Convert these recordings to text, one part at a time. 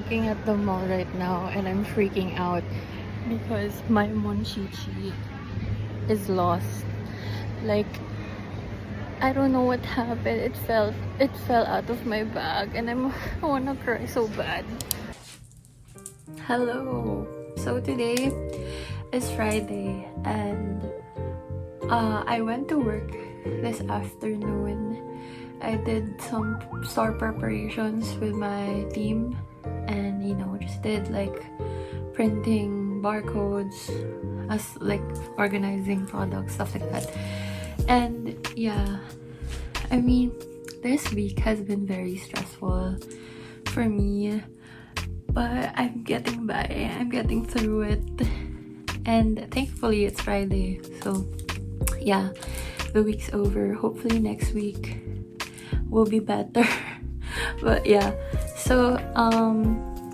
working at the mall right now and I'm freaking out because my monchichi is lost. Like, I don't know what happened. It fell out of my bag and I wanna cry so bad. Hello. So today is Friday and I went to work this afternoon. I did some store preparations with my team and just did like printing barcodes, as like organizing products, stuff like that. And yeah, I mean, this week has been very stressful for me, but I'm getting by. I'm getting through it, and thankfully it's Friday, so yeah, the week's over. Hopefully next week will be better. But yeah, so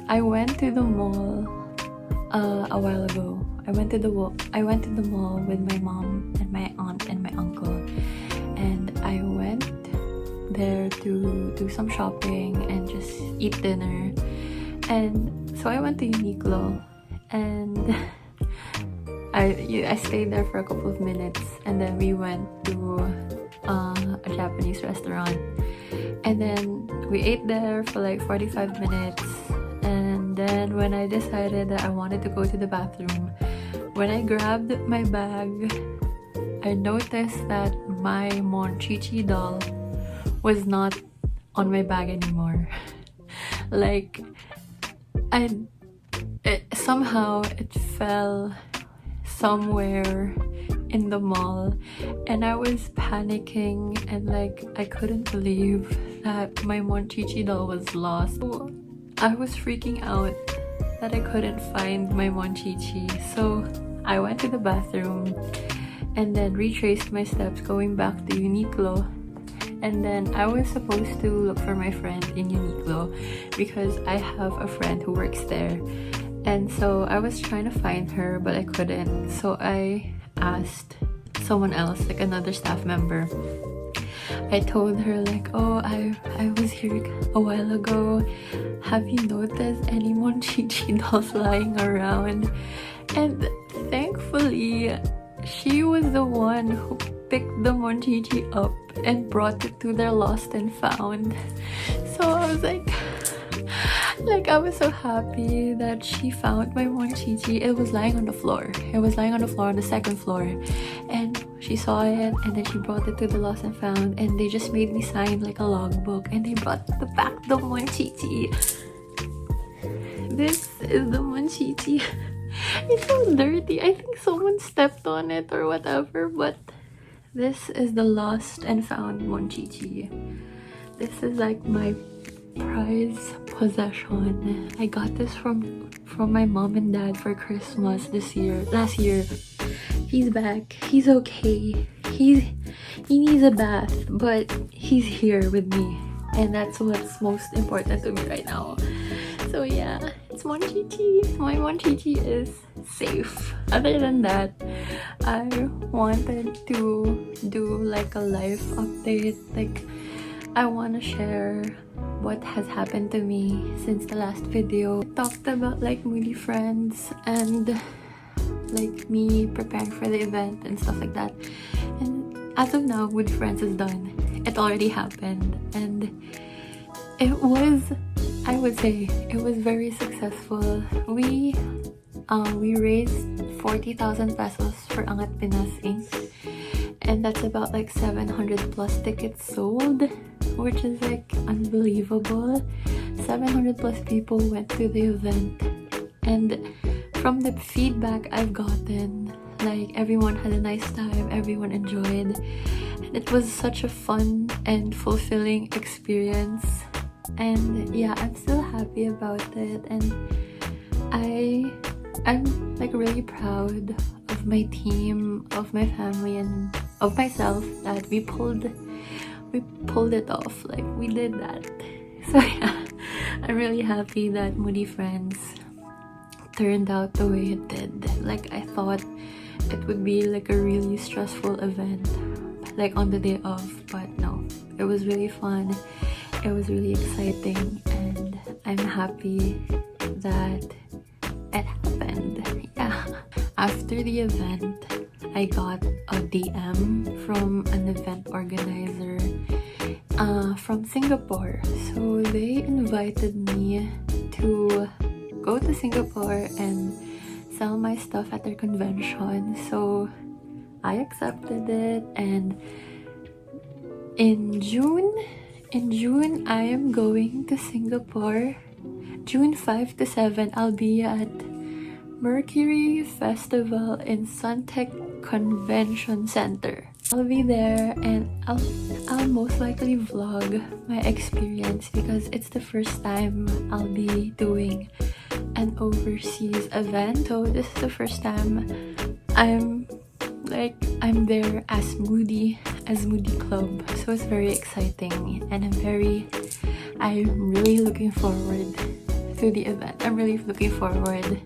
I went to the mall a while ago. I went to the mall with my mom and my aunt and my uncle, and I went there to do some shopping and just eat dinner. And so I went to Uniqlo and I stayed there for a couple of minutes, and then we went to a Japanese restaurant, and then we ate there for like 45 minutes. And then when I decided that I wanted to go to the bathroom, when I grabbed my bag, I noticed that my Monchichi doll was not on my bag anymore. Like, somehow it fell somewhere in the mall, and I was panicking and like I couldn't believe that my Monchichi doll was lost. So I was freaking out that I couldn't find my Monchichi. So I went to the bathroom and then retraced my steps going back to Uniqlo. And then I was supposed to look for my friend in Uniqlo because I have a friend who works there. And so I was trying to find her, but I couldn't. So I asked someone else, like another staff member. I told her like, oh, I was here a while ago. Have you noticed any Monchichi dolls lying around? And thankfully, she was the one who picked the Monchichi up and brought it to their lost and found. So I was like I was so happy that she found my Monchichi. It was lying on the floor. It was lying on the floor on the second floor. And she saw it and then she brought it to the lost and found, and they just made me sign like a logbook and they brought back the Monchichi. This is the Monchichi. It's so dirty. I think someone stepped on it or whatever, but this is the lost and found Monchichi. This is like my prize possession. I got this from my mom and dad for Christmas last year. He's back. He's okay. He needs a bath, but he's here with me, and that's what's most important to me right now. So yeah, it's Monchichi. My Monchichi is safe. Other than that, I wanted to do like a life update. Like, I want to share what has happened to me since the last video. I talked about like Moody friends and like me preparing for the event and stuff like that. And as of now, Moody friends is done. It already happened, and it was, I would say, it was very successful. We raised 40,000 pesos for Angat Pinas Inc. And that's about like 700 plus tickets sold, which is like unbelievable. 700 plus people went to the event, and from the feedback I've gotten, like everyone had a nice time, everyone enjoyed, and it was such a fun and fulfilling experience. And yeah, I'm still happy about it, and I'm like really proud of my team, of my family, and of myself that we pulled it off. Like, we did that. So yeah, I'm really happy that Moody Friends turned out the way it did. Like, I thought it would be like a really stressful event, like on the day of, but no, it was really fun. It was really exciting, and I'm happy that it happened. Yeah. After the event, I got a DM from an event organizer from Singapore. So they invited me to go to Singapore and sell my stuff at their convention. So I accepted it, and in June I am going to Singapore. June 5 to 7, I'll be at Mercury Festival in Suntec Convention Center. I'll be there, and I'll most likely vlog my experience because it's the first time I'll be doing an overseas event. So this is the first time I'm there as Moody Club. So it's very exciting, and I'm really looking forward to the event. I'm really looking forward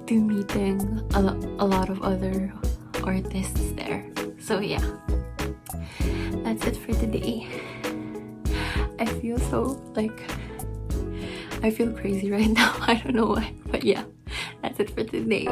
to meeting a lot of other artists there. So yeah, that's it for today. I feel crazy right now. I don't know why, but yeah, that's it for today.